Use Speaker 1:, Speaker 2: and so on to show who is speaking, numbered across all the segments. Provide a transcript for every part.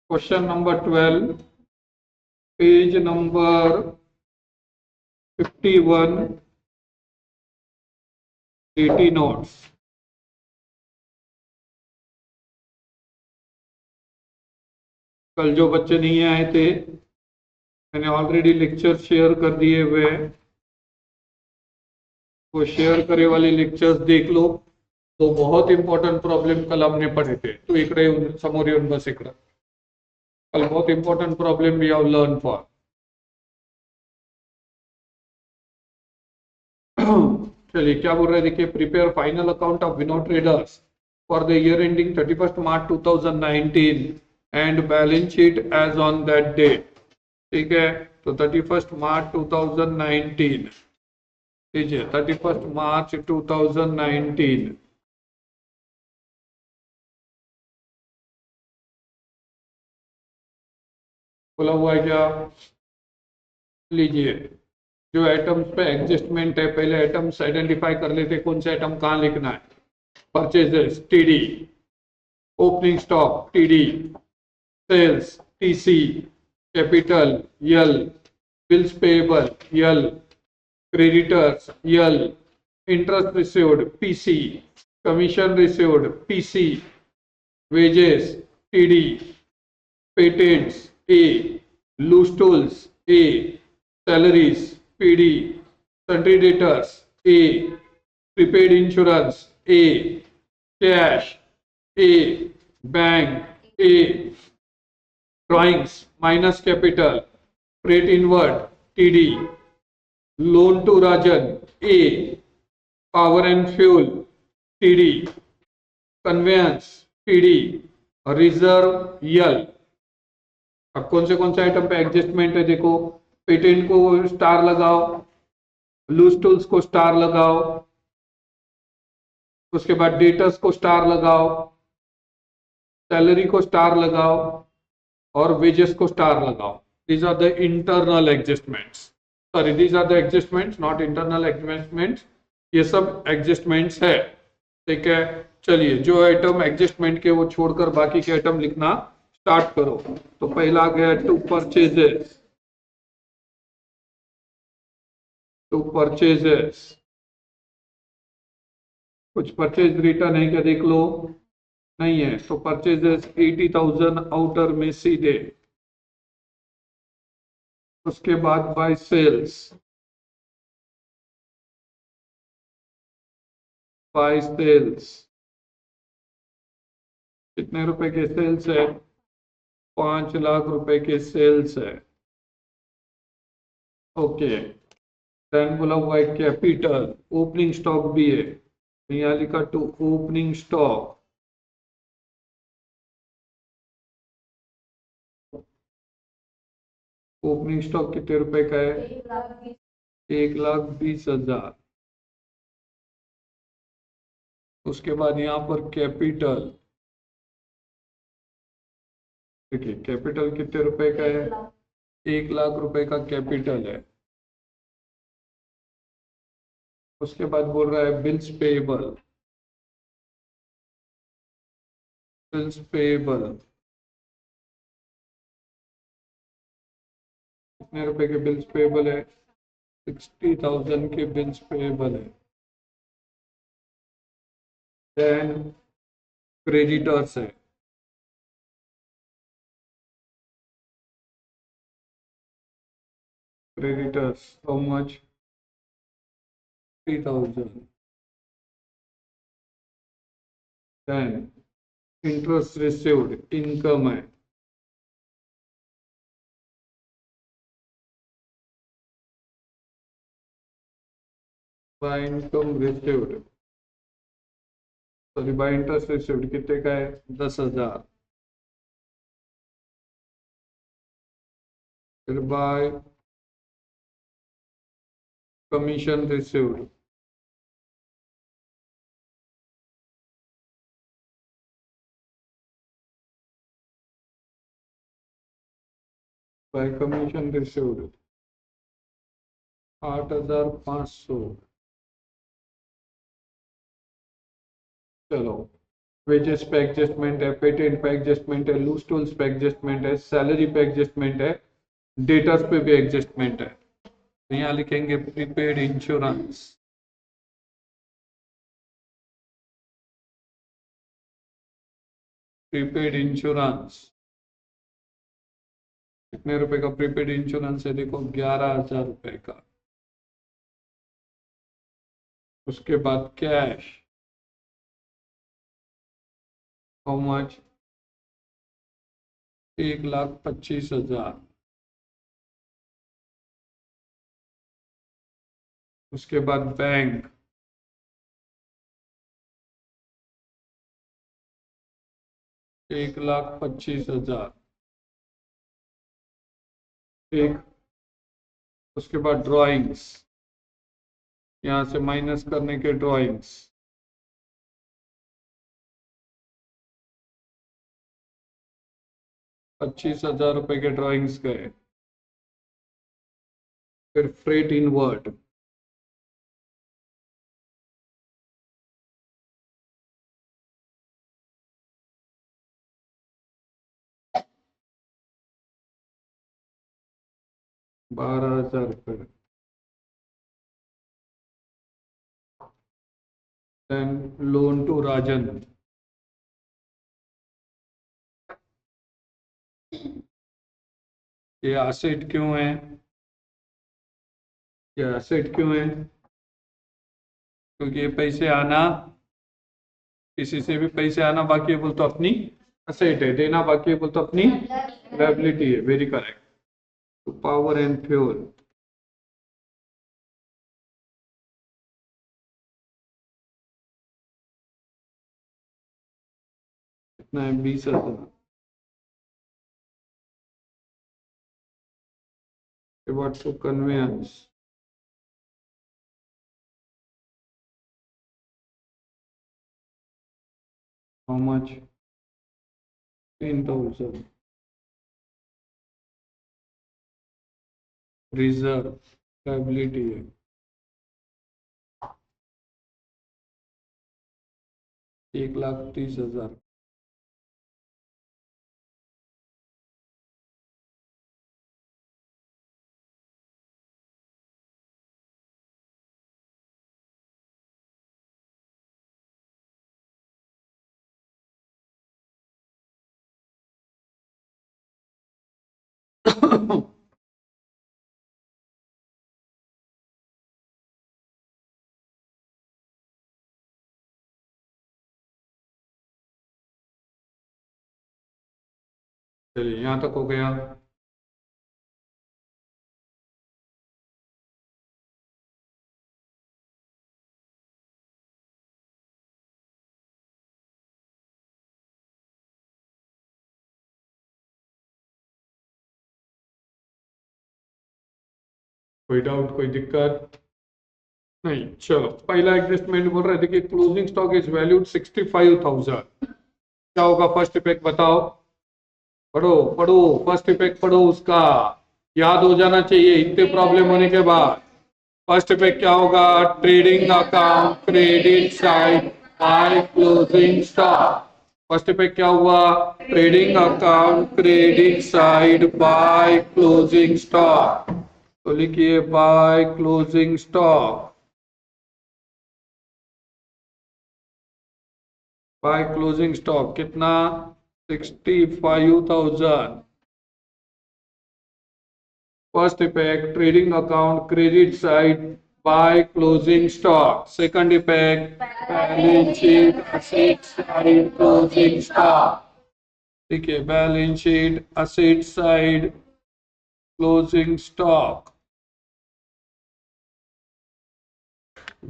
Speaker 1: Question number 12, page number 51, 80 notes. कल जो बच्चे नहीं आए थे, मैंने ऑलरेडी लेक्चर शेयर कर दिए हुए हैं, वो शेयर करे वाले लेक्चर्स देख लो। तो बहुत इंपॉर्टेंट प्रॉब्लम कल हमने पढ़े थे, तो इकडे येऊन समोर येऊन बस इकडं। कल बहुत important problem we have learn for. चलिए क्या बोल रहे हैं, देखिए, prepare final account of Vino traders for the year ending 31 March 2019 and balance sheet as on that date. ठीक है, तो 31 मार्च 2019, लीजिए 31 मार्च 2019। बोला हुआ है क्या? लीजिए, जो आइटम्स पे एडजस्टमेंट है, पहले आइटम्स आइडेंटिफाई कर लेते, कौन से आइटम कहाँ लिखना है। Purchases TD, opening stock TD, sales TC, capital L, bills payable L, creditors L, interest received PC, commission received PC, wages TD, patents A, loose tools A, salaries PD, sundry debtors A, prepaid insurance A, cash A, bank A, drawings minus capital, freight inward TD, loan to Rajan A, power and fuel TD, conveyance TD, reserve L. अब कौन से item पे adjustment है देखो, patent को star लगाओ, loose tools को star लगाओ, उसके बाद डेटर्स को स्टार लगाओ, सैलरी को स्टार लगाओ और वेजेस को स्टार लगाओ। These are the internal adjustments, sorry these are the adjustments, not internal adjustments. ये सब एडजस्टमेंट्स है। ठीक है, चलिए जो आइटम एडजस्टमेंट के वो छोड़कर बाकी के आइटम लिखना स्टार्ट करो। तो पहला आ गया टू परचेजेस, टू परचेजेस। कुछ परचेज रिटर्न है क्या देख लो, नहीं है, तो परचेजेस 80,000 आउटर में सीधे। उसके बाद बाय सेल्स, बाय सेल्स कितने रुपए के सेल्स है, 5 लाख रुपए के सेल्स है। ओके, देन बोला हुआ है कैपिटल, ओपनिंग स्टॉक भी है, तो यहाँ लिखा to opening stock. Opening stock कितने रुपए का है, 1,20,000। उसके बाद यहाँ पर कैपिटल, देखिए कैपिटल कितने रुपए का है, 1,00,000 रुपए का कैपिटल है। उसके बाद बोल रहा है बिल्स पेएबल, बिल्स पेएबल कितने रुपए के बिल्स पेएबल है, 60,000 के बिल्स पेएबल है। देन क्रेडिटर्स है, creditors how much, 3,000। Then interest received income है, by income received, sorry by interest received कितने का है, 10,000। फिर by commission received, by commission received 8,500। चलो वेजेस पे एडजस्टमेंट है, पेटेंट पे एडजस्टमेंट है, लूज टूल्स पे एडजस्टमेंट है, सैलरी पे एडजस्टमेंट है, डेटर्स पे भी एडजस्टमेंट है। तो यहाँ लिखेंगे प्रीपेड इंश्योरेंस। प्रीपेड इंश्योरेंस कितने रुपए का प्रीपेड इंश्योरेंस है? देखो 11,000 रुपए का। उसके बाद कैश, हाउ मच? 1,25,000। उसके बाद बैंक, 1,25,000। ठीक, उसके बाद ड्राइंग्स, यहां से माइनस करने के ड्राइंग्स, 25,000 रुपए के ड्राइंग्स गए। फिर freight inward, ₹12,000। Then loan to Rajan, ये एसेट क्यों है? ये एसेट क्यों है? क्योंकि ये पैसे आना, किसी से भी पैसे आना बाकी है बोल तो अपनी एसेट है, देना बाकी है बोल तो अपनी लायबिलिटी है। Very correct. तो पावर एंड फ्यूल, कितना है? 20,000। What to conveyance, how much? 10,000। Reserve liability है, 1,30,000। चलिए यहां तक हो गया। कोई डाउट, कोई दिक्कत नहीं? चलो पहला एडजस्टमेंट बोल रहे थे कि क्लोजिंग स्टॉक इज वैल्यूड 65,000। क्या होगा फर्स्ट इफेक्ट बताओ? पढ़ो पढ़ो, फर्स्ट इफेक्ट पढ़ो, उसका याद हो जाना चाहिए इतने प्रॉब्लम होने के बाद। फर्स्ट इफेक्ट क्या होगा? Trading account credit side by closing stock. First effect क्या हुआ? Trading account credit side by closing stock. तो लिखिए by closing stock. By closing stock कितना? 65,000। First effect, trading account credit side by closing stock. Second effect, balance sheet asset side closing stock. ठीक है, balance sheet asset side closing stock.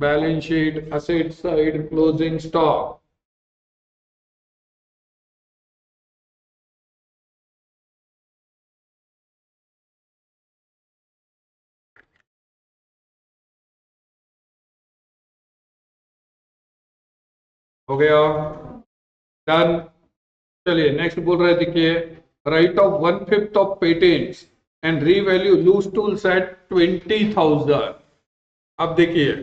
Speaker 1: Balance sheet asset side closing stock. हो गया? Done. चलिए next बोल रहे देखिए, write off 1/5 of patents and revalue loose tools at 20,000। अब देखिए,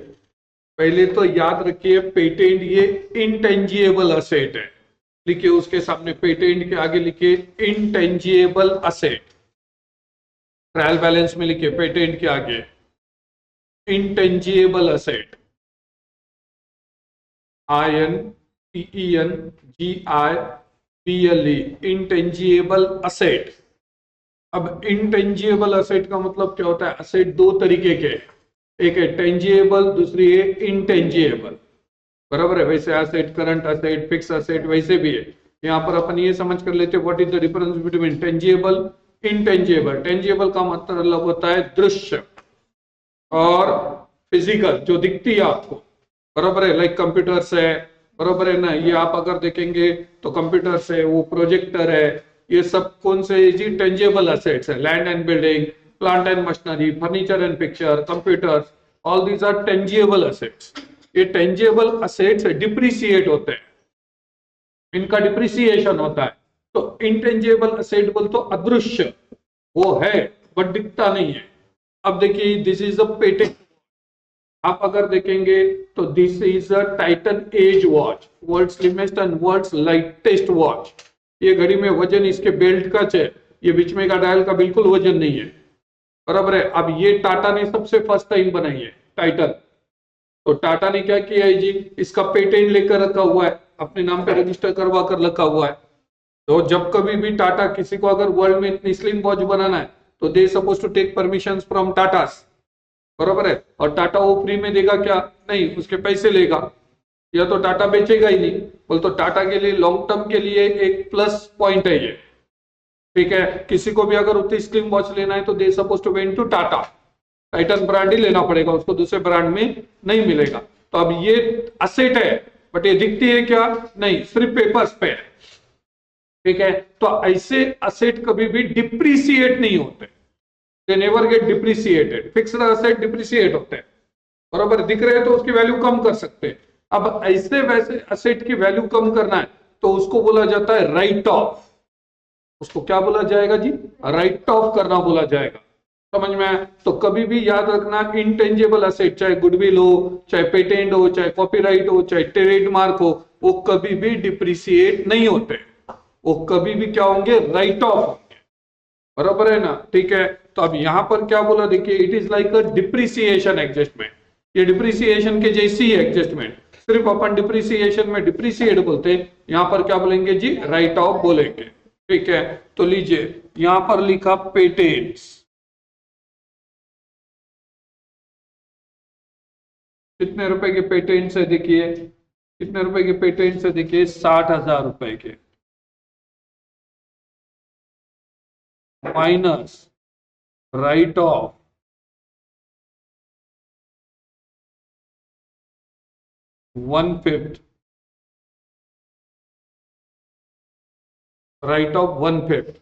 Speaker 1: पहले तो याद रखिए पेटेंट ये इंटेंजिबल असेट है, लिखिए, उसके सामने पेटेंट के आगे लिखिए इंटेंजिबल असेट। ट्रायल बैलेंस में लिखिए पेटेंट के आगे intangible asset, INTENGIBLE, intangible asset. अब इंटेंजिबल असेट का मतलब क्या होता है? असेट दो तरीके के, एक है टेंजिबल, दूसरी है इंटेंजिबल, बराबर है। वैसे asset, current asset, fix asset वैसे भी है। यहाँ पर अपन ये समझ कर लेते हैं what is the difference between tangible, intangible. Tangible का मतलब होता है दृश्य और फिजिकल, जो दिखती है आपको, बराबर है। लाइक कंप्यूटर्स है, बराबर है ना। ये आप अगर देखेंगे तो कंप्यूटर्स है, वो प्रोजेक्टर है, ये सब कौन से जी? टेंजिबल असेट्स है। Land and building, plant and machinery, furniture and picture, computers, all these are tangible assets. ये टेंजिबल असेट्स डिप्रिसिएट होते हैं, इनका डिप्रिसिएशन होता है। तो इंटेंजिबल असेट बोल तो अदृश्य, वो है बट दिखता नहीं है। अब देखिए, दिस इज अ पेटेंट। आप अगर देखेंगे तो this is a Titan edge watch, world slimmest and world lightest watch. ये घड़ी में वजन इसके बेल्ट का है, ये बीच में का डायल का बिल्कुल वजन नहीं है, बराबर है। अब ये टाटा ने सबसे फर्स्ट टाइम बनाई है, टाइटन। तो टाटा ने क्या किया है जी? इसका पेटेंट लेकर रखा हुआ है, अपने नाम पे रजिस्टर करवा कर रखा हुआ है। तो जब कभी भी टाटा किसी को अगर वर्ल्ड में इतनी स्लिम वॉच बनाना है तो they suppose to take permission from Tatas, बराबर है। और टाटा वो फ्री में देगा क्या? नहीं, उसके पैसे लेगा, या तो टाटा बेचेगा ही नहीं। बोल तो टाटा के लिए लॉन्ग टर्म के लिए एक प्लस पॉइंट है ये, ठीक है। किसी को भी अगर उतनी स्लिम वॉच लेना है तो they suppose to went to Tata, Titan brand ही लेना पड़ेगा उसको, दूसरे ब्रांड में नहीं मिलेगा। तो अब ये असेट है, बट ये दिखती है क्या? नहीं, सिर्फ पेपर्स पे, ठीक है। तो ऐसे असेट कभी भी डिप्रिसिएट नहीं होते, they never get depreciated. Fixed asset depreciate होते हैं, बराबर। दिख रहे हैं तो उसकी वैल्यू कम कर सकते हैं। अब ऐसे वैसे असेट की वैल्यू कम करना है तो उसको बोला जाता है राइट ऑफ। उसको क्या बोला जाएगा जी? राइट ऑफ करना बोला जाएगा। समझ में आया? तो कभी भी याद रखना, इंटेंजिबल असेट, चाहे गुडविल हो, चाहे पेटेंट हो, चाहे कॉपीराइट हो, चाहे ट्रेडमार्क हो, वो कभी भी डिप्रिसिएट नहीं होते, वो कभी भी क्या होंगे? राइट ऑफ होंगे, बराबर है ना। ठीक है। तो अब यहां पर क्या बोला देखिए, it is like a depreciation adjustment. ये डिप्रिसिएशन के जैसी है एडजस्टमेंट, सिर्फ अपन डिप्रिसिएशन में डिप्रिसिएट बोलते हैं, यहां पर क्या बोलेंगे जी? राइट ऑफ बोलेंगे, ठीक है। तो लीजिए, यहां पर लिखा पेटेंट्स, कितने रुपए के पेटेंट्स है देखिए, कितने रुपए के पेटेंट्स है देखिए? 60,000 रुपए के, minus right off 1/5, right off 1/5।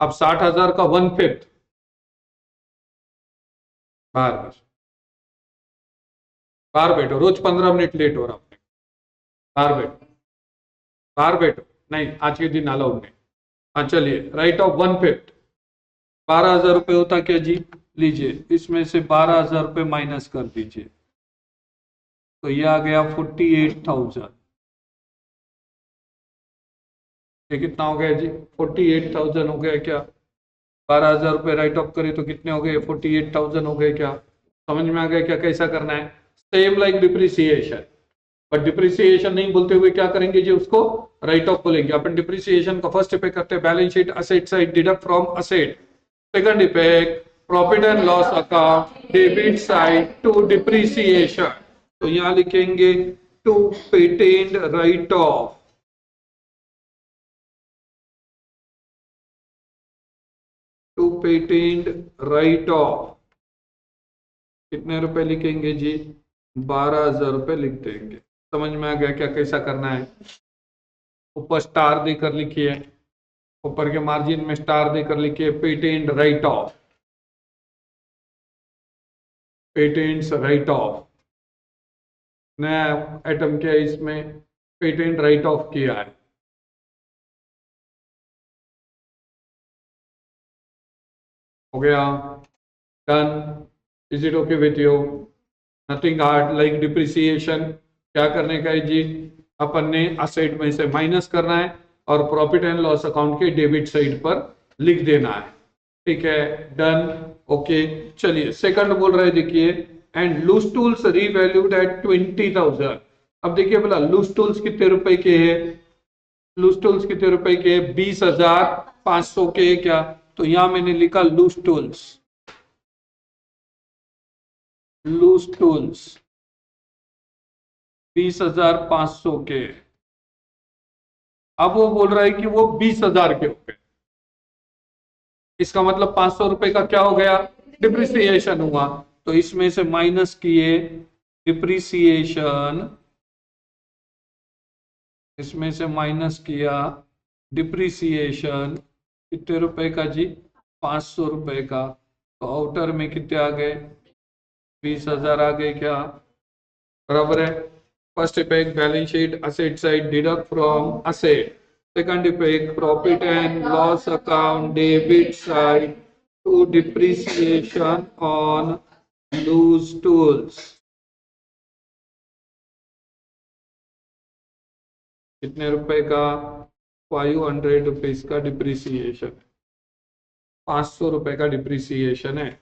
Speaker 1: अब 60,000 का 1/5, बाहर बाहर बैठो, रोज 15 मिनट लेट हो रहा हूं, बाहर बैठो, बाहर बैठो, नहीं आज के दिन अलाउड नहीं। हाँ चलिए, राइट ऑफ 1/5, 12,000 रुपये होता क्या जी? लीजिए, इसमें से 12,000 रुपये माइनस कर दीजिए, तो ये आ गया 48,000। ये कितना हो गया जी? 48,000 हो गया क्या? 12,000 रुपये राइट ऑफ करे तो कितने हो गए? 48,000 हो गए क्या? समझ में आ गया क्या कैसा करना है? Same like depreciation, but depreciation नहीं बोलते हुए क्या करेंगे जी? उसको राइट ऑफ बोलेंगे। अपन डिप्रिसिएशन का फर्स्ट इफेक्ट करते हैं balance sheet, asset side, deduct from asset. Second effect, profit and loss account, debit side to depreciation. तो यहां लिखेंगे to patent write off, to patent write off कितने रुपए लिखेंगे जी? 12,000 रुपए लिख देंगे। समझ में आ गया क्या कैसा करना है? ऊपर स्टार देकर लिखिए, ऊपर के मार्जिन में स्टार देकर लिखिए patent write of, patents right of. नया आइटम क्या है इसमें? पेटेंट राइट ऑफ किया है। हो गया, done. Is it okay with you? Nothing hard like depreciation. क्या करने का है जी? अपन ने असेट में से माइनस करना है और प्रॉफिट एंड लॉस अकाउंट के डेबिट साइड पर लिख देना है। ठीक है, डन। ओके, चलिए सेकंड बोल रहे हैं, देखिए and loose tools revalued at 20,000। अब देखिए बोला लूज टूल्स कितने रुपए के है, लूज टूल्स कितने रुपए के, 20,500 के क्या, तो यहां मैंने लिखा लूज टूल्स, लूज टूल्स 20,500 के। अब वो बोल रहा है कि वो 20,000 के हो गए, इसका मतलब 500 रुपए का क्या हो गया, डिप्रिसिएशन हुआ। तो इसमें से माइनस किए डिप्रिसिएशन, इसमें से माइनस किया डिप्रिसिएशन कितने रुपए का जी, 500 रुपए का। तो आउटर में कितने आ गए, 20,000 आ गए क्या, बराबर है। First effect balance sheet asset side deduct from asset, second effect profit and loss account debit side to depreciation on loose tools. कितने रुपए का, 500 रुपीज का डिप्रिसिएशन, 500 रुपए का डिप्रिसिएशन है।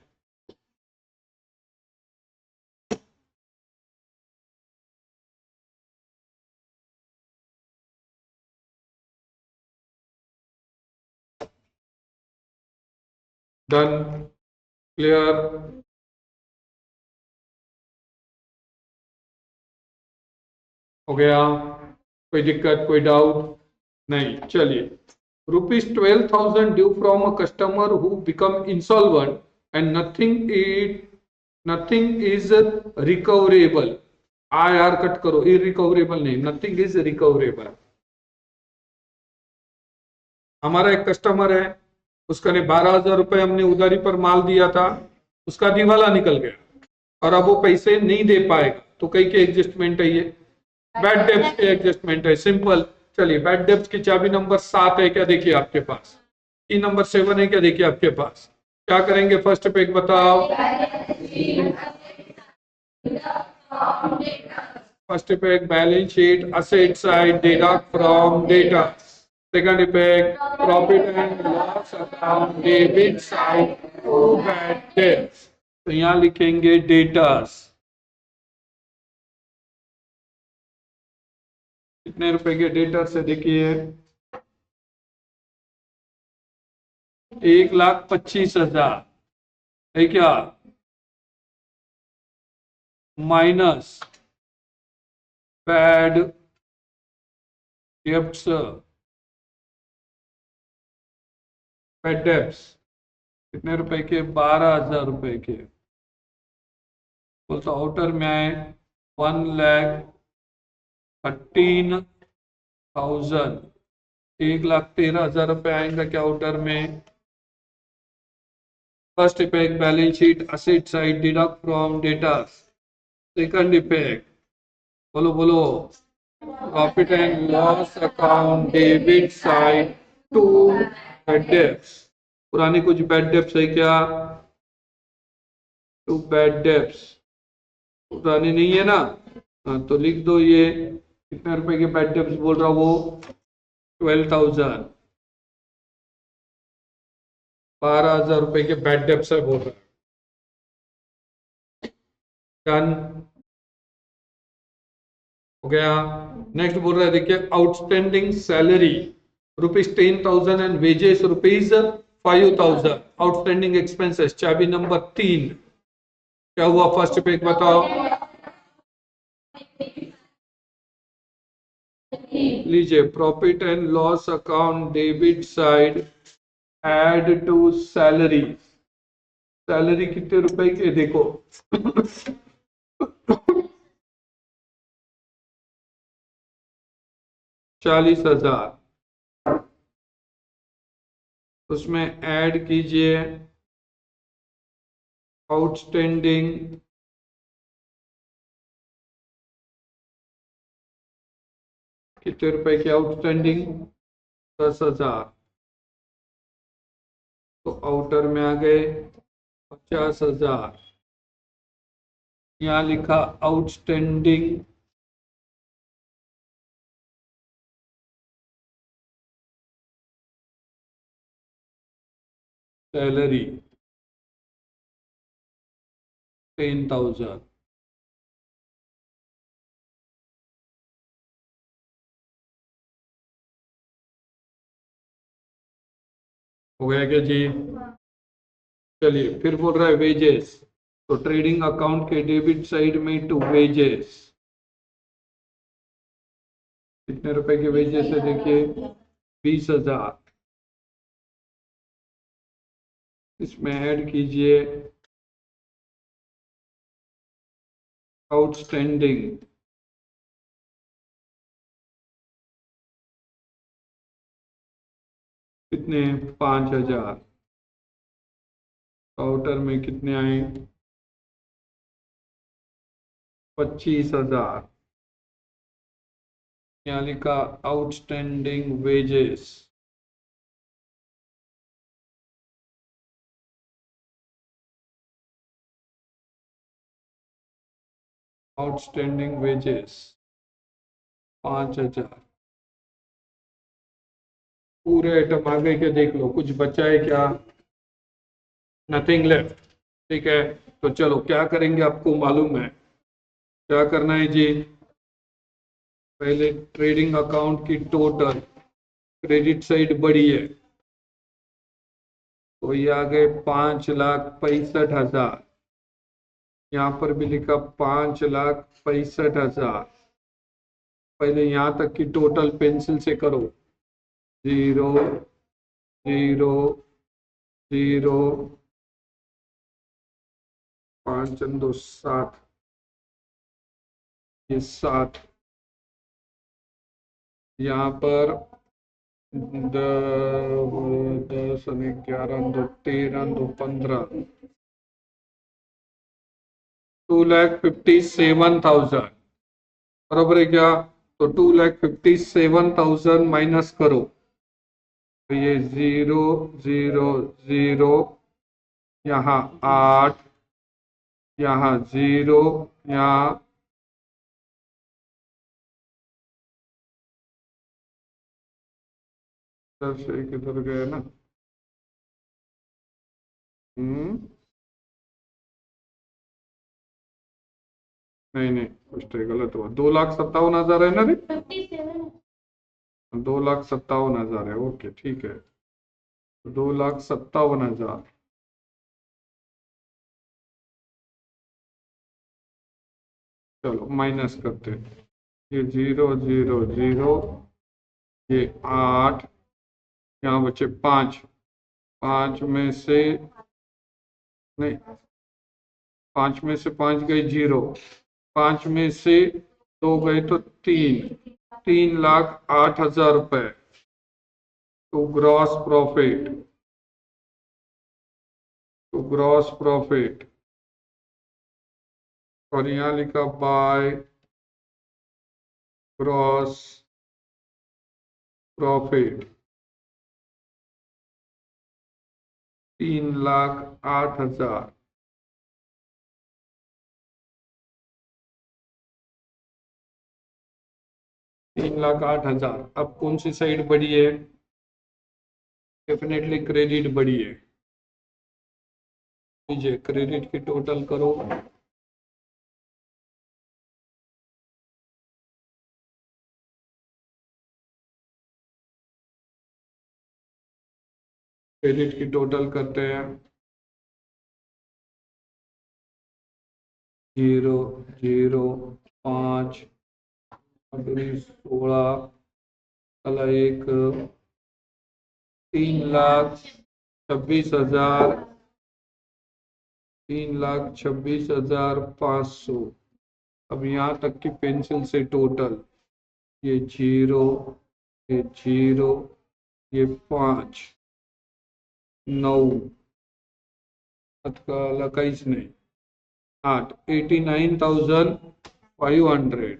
Speaker 1: डन, क्लियर, हो गया, कोई दिक्कत कोई डाउट नहीं। चलिए, ₹12,000 due from a customer who become insolvent and nothing is recoverable. आर कट करो, इरिकवरेबल नहीं, नथिंग इज रिकवरेबल। हमारा एक कस्टमर है, उसका ने 12,000 रुपए हमने उधारी पर माल दिया था, उसका दिवाला निकल गया और अब वो पैसे नहीं दे पाएगा, तो कई के एडजस्टमेंट है ये, बैड डेब्ट्स के एडजस्टमेंट है, सिंपल। चलिए, बैड डेब्ट्स की चाबी नंबर 7 है क्या, देखिए आपके पास, की नंबर 7 है क्या, देखिए आपके पास। क्या करेंगे, फर्स्ट पे बताओ, फर्स्ट पे balance sheet asset side deduct from data, second effect profit and loss account debit side to bad debts. तो यहां लिखेंगे डेटास, कितने रुपए के डेटर्स है, देखिए 1,25,000 है क्या, minus bad debts, bad debts कितने रुपए के, 12,000 रुपए के। तो आउटर में आए 1,13,000, 1,13,000 रुपए आएंगे क्या आउटर में। First effect balance sheet asset side deduct from data, second effect बोलो बोलो profit and loss account debit side to bad debts. पुरानी कुछ बैड डेब्ट्स है क्या, टू बैड डेब्ट्स पुरानी नहीं है ना, हाँ, तो लिख दो ये कितने रुपए के बैड डेब्ट्स बोल रहा हूँ वो 12,000, 12,000 रुपए के बैड डेब्ट्स है बोल रहा है। डन, हो गया। नेक्स्ट बोल रहा है, देखिए outstanding salary ₹10,000 and wages ₹5,000, outstanding expenses चाबी नंबर 3, क्या हुआ फर्स्ट पे बताओ, लीजिए profit and loss account debit side add to salary, salary कितने रुपए के देखो 40,000, उसमें ऐड कीजिए आउटस्टैंडिंग कितने रुपए की आउटस्टैंडिंग, 10,000, तो आउटर में आ गए 50,000। यहाँ लिखा आउटस्टैंडिंग सैलरी 10,000, हो गया क्या जी? चलिए फिर बोल रहा है वेजेस, तो ट्रेडिंग अकाउंट के डेबिट साइड में टू वेजेस, कितने रुपए के वेजेस है देखिए 20,000, इसमें ऐड कीजिए आउटस्टैंडिंग, कितने 5,000, काउंटर में कितने आए 25,000, यहाँ लिखा आउटस्टैंडिंग वेजेस, आउटस्टैंडिंग वेजेस 5,000, पूरे आइटम आ गए क्या देख लो, कुछ बचा है क्या? Nothing left. ठीक है, तो चलो क्या करेंगे आपको मालूम है क्या करना है जी? पहले ट्रेडिंग अकाउंट की टोटल क्रेडिट साइड बड़ी है, तो ये आ गए 5,65,000, यहाँ पर भी लिखा 5,65,000, पहले यहाँ तक की टोटल पेंसिल से करो, 0 0 0, 5 2 7, ये 7, यहाँ पर 10 11 2 13 2 15, 2,57,000, बराबर है क्या? तो 2,57,000 माइनस करो, तो ये 0 0 0, यहाँ 8, यहाँ 0, यहाँ 10 किधर गया ना, नहीं नहीं, कुछ तो गलत हुआ, 2,57,000 है ना रे, 2,57,000 है, ओके ठीक है, 2,57,000, चलो माइनस करते हैं, ये 0 0 0, ये 8, यहाँ बचे 5, 5 में से नहीं, 5 में से 5 गए 0, 5 में से 2 गए तो 3, 3,08,000 रुपए to gross profit, to gross profit, और यहाँ लिखा बाय ग्रॉस प्रॉफिट 3,08,000, 3,08,000। अब कौन सी साइड बड़ी है? डेफिनेटली क्रेडिट बड़ी है, लीजिए क्रेडिट की टोटल करो, क्रेडिट की टोटल करते हैं, 0 0 5 16 1, 3,26,000, 3,26,500। अब यहाँ तक की पेंसिल से टोटल, ये 0, ये 0, ये 5 9, का नहीं 8, 89,500।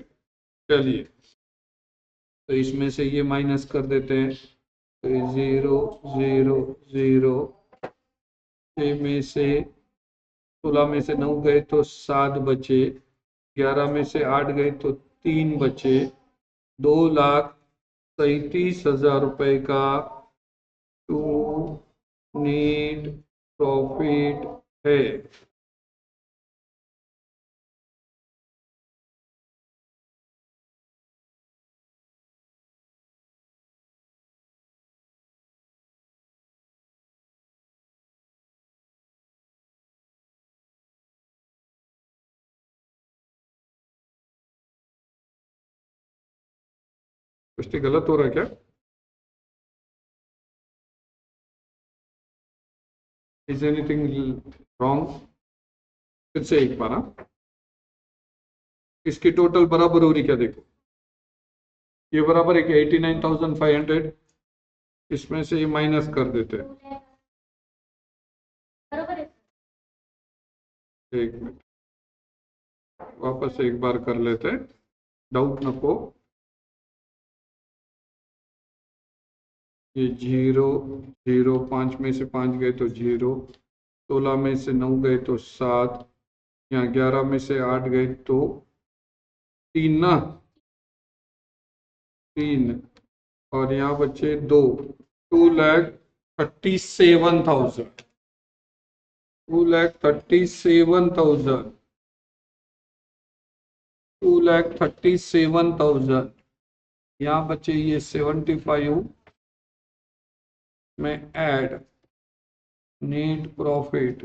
Speaker 1: चलिए तो इसमें से ये माइनस कर देते हैं, तो 0 0 0, 6 में से 16 में से 9 गए तो 7 बचे, 11 में से 8 गए तो 3 बचे, 2,37,000 रुपए का टू नीड प्रॉफिट है। कुछ गलत हो रहा है क्या? Is anything wrong? फिर से एक बार। इसकी टोटल बराबर हो रही क्या? देखो, ये बराबर है कि 89,500। इसमें से ये माइनस कर देते हैं। एक मिनट, वापस एक बार कर लेते हैं, डाउट नको। ये 0 0, 5 में से 5 गए तो 0, 16 में से 9 गए तो 7, यहाँ 11 में से 8 गए तो 3 ना, 3, और यहाँ बचे 2। 2,37,000, 2,37,000, 2,37,000। यहाँ बचे ये 75 में ऐड नेट प्रॉफिट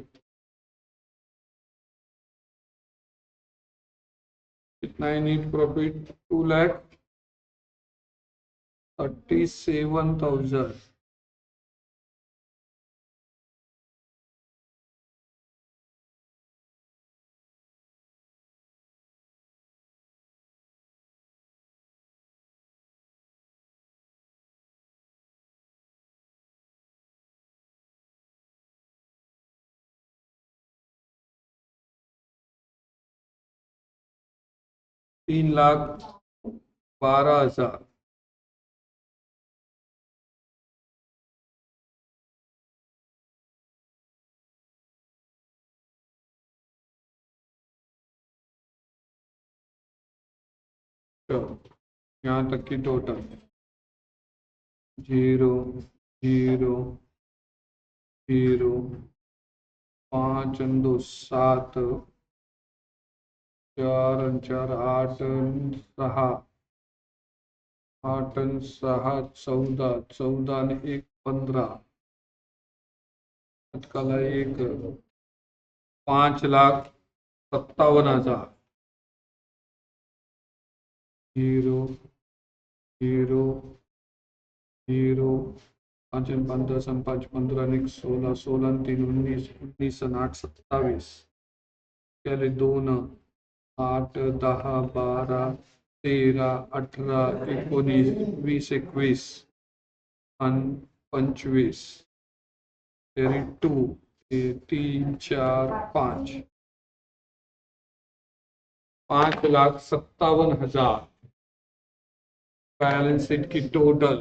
Speaker 1: कितना है? Net profit 2,37,000। $3,12,000। चलो, यहाँ तक की टोटल 0 0 0, 5 2 7, 4 4 8 6, 8 6 14, 14 ने 1 15, कल 1 5,57,000। 0 0 0, 5 5 10 5 15 1 16, 16 3 19, 19 8 27, 2 8 10 12 13 18 19 20 21 25, 2 3 4 5, 5,57,000 बैलेंस शीट की टोटल।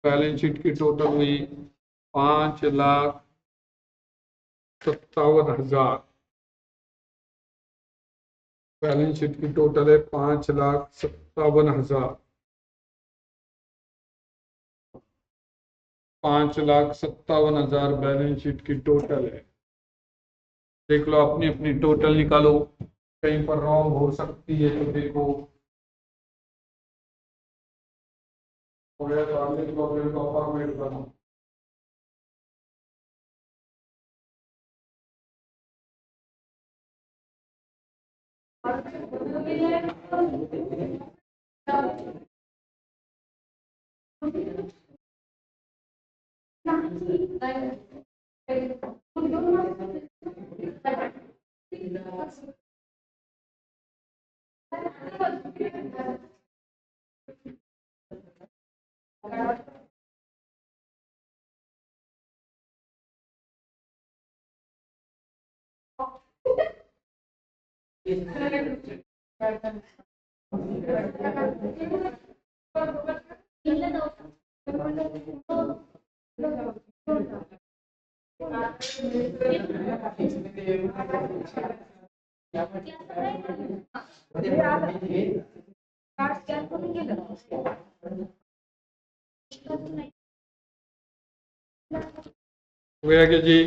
Speaker 1: बैलेंस शीट की टोटल हुई 5,57,000। बैलेंस शीट की टोटल है 5,57,000। 5,57,000 बैलेंस शीट की टोटल है। देख लो, अपनी अपनी टोटल निकालो, कहीं पर रॉन्ग हो सकती है तो देखो। हो गया तो आगे प्रॉब्लम को फॉर्मेट करो। हो गया क्या जी?